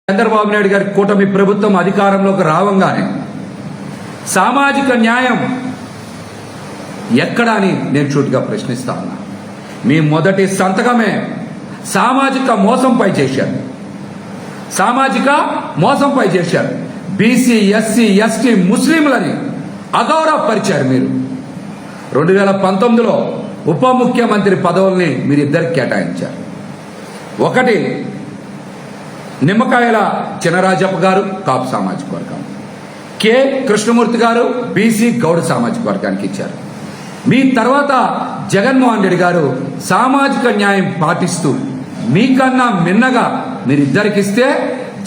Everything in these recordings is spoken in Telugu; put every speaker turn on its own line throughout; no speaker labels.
చంద్రబాబు నాయుడు గారి కూటమి ప్రభుత్వం అధికారంలోకి రావంగానే సామాజిక న్యాయం ఎక్కడా అని నేను సూటిగా ప్రశ్నిస్తా ఉన్నా. మీ మొదటి సంతకమే సామాజిక మోసంపై చేశారు. సామాజిక మోసంపై చేశారు. బీసీ, ఎస్సీ, ఎస్టీ, ముస్లింలని అగౌరవపరిచారు. మీరు 2019లో ఉప ముఖ్యమంత్రి పదవుల్ని మీరిద్దరికి కేటాయించారు. ఒకటి నిమ్మకాయల చినరాజప్ప గారు కాపు సామాజిక వర్గం, కె కృష్ణమూర్తి గారు బీసీ గౌడ సామాజిక వర్గానికి ఇచ్చారు. మీ తర్వాత జగన్మోహన్ రెడ్డి గారు సామాజిక న్యాయం పాటిస్తూ మీకన్నా మిన్నగా మీరిద్దరికి ఇస్తే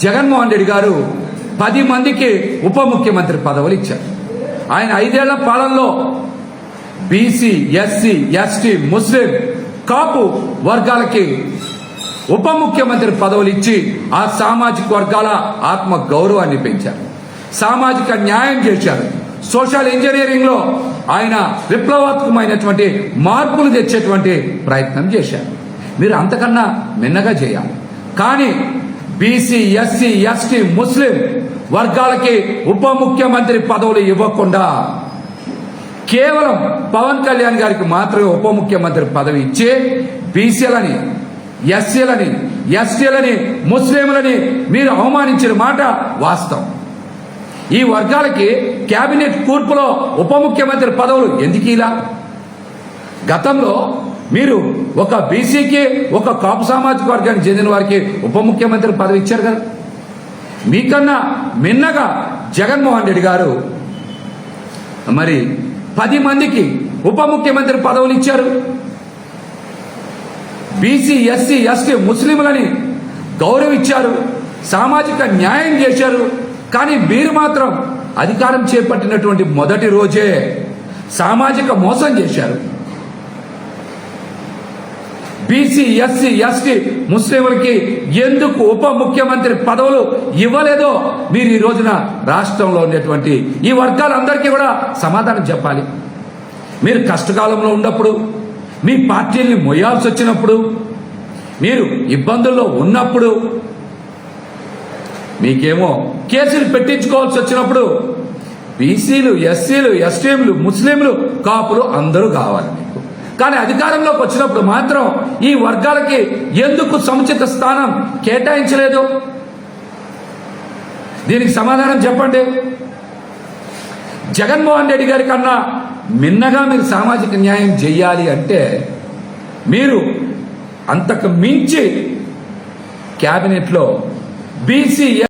జగన్మోహన్ రెడ్డి గారు 10 మందికి ఉప ముఖ్యమంత్రి పదవులు ఇచ్చారు. ఆయన 5 ఏళ్ల పాలనలో బీసీ, ఎస్సీ, ఎస్టీ, ముస్లిం, కాపు వర్గాలకి ఉప ముఖ్యమంత్రి పదవులు ఇచ్చి ఆ సామాజిక వర్గాల ఆత్మ గౌరవాన్ని పెంచారు. సామాజిక న్యాయం చేశారు. సోషల్ ఇంజనీరింగ్ లో ఆయన విప్లవాత్మకమైనటువంటి మార్పులు తెచ్చేటువంటి ప్రయత్నం చేశారు. మీరు అంతకన్నా మిన్నగా చేయాలి. కానీ బీసీ, ఎస్సీ, ఎస్టీ, ముస్లిం వర్గాలకి ఉప ముఖ్యమంత్రి పదవులు ఇవ్వకుండా కేవలం పవన్ కళ్యాణ్ గారికి మాత్రమే ఉప ముఖ్యమంత్రి పదవి ఇచ్చి బీసీలని, ఎస్సీలని, ఎస్టీలని, ముస్లింలని మీరు అవమానించిన మాట వాస్తవం. ఈ వర్గాలకి కేబినెట్ కూర్పులో ఉప ముఖ్యమంత్రి పదవులు ఎందుకు ఇలా? గతంలో మీరు ఒక బీసీకి, ఒక కాపు సామాజిక వర్గానికి చెందిన వారికి ఉప ముఖ్యమంత్రి పదవి ఇచ్చారు కదా. మీకన్నా మిన్నగా జగన్మోహన్ రెడ్డి గారు మరి 10 మందికి ఉప ముఖ్యమంత్రి పదవులు ఇచ్చారు. బీసీ, ఎస్సీ, ఎస్టీ, ముస్లింలని గౌరవించారు. సామాజిక న్యాయం చేశారు. కానీ మీరు మాత్రం అధికారం చేపట్టినటువంటి మొదటి రోజే సామాజిక మోసం చేశారు. బీసీ, ఎస్సీ, ఎస్టీ, ముస్లింలకి ఎందుకు ఉప ముఖ్యమంత్రి పదవులు ఇవ్వలేదో మీరు ఈ రోజున రాష్ట్రంలో ఉండేటువంటి ఈ వర్గాలందరికీ కూడా సమాధానం చెప్పాలి. మీరు కష్టకాలంలో ఉన్నప్పుడు, మీ పార్టీల్ని మొయ్యాల్సి వచ్చినప్పుడు, మీరు ఇబ్బందుల్లో ఉన్నప్పుడు, మీకేమో కేసులు పెట్టించుకోవాల్సి వచ్చినప్పుడు బీసీలు, ఎస్సీలు, ఎస్టీలు, ముస్లింలు, కాపులు అందరూ కావాలి మీకు. కానీ అధికారంలోకి వచ్చినప్పుడు మాత్రం ఈ వర్గాలకి ఎందుకు సముచిత స్థానం కేటాయించలేదు? దీనికి సమాధానం చెప్పండి. జగన్మోహన్ రెడ్డి గారి కన్నా మిన్నగా మీరు సామాజిక న్యాయం చేయాలి అంటే మీరు అంతకు మించి కేబినెట్లో బీసీ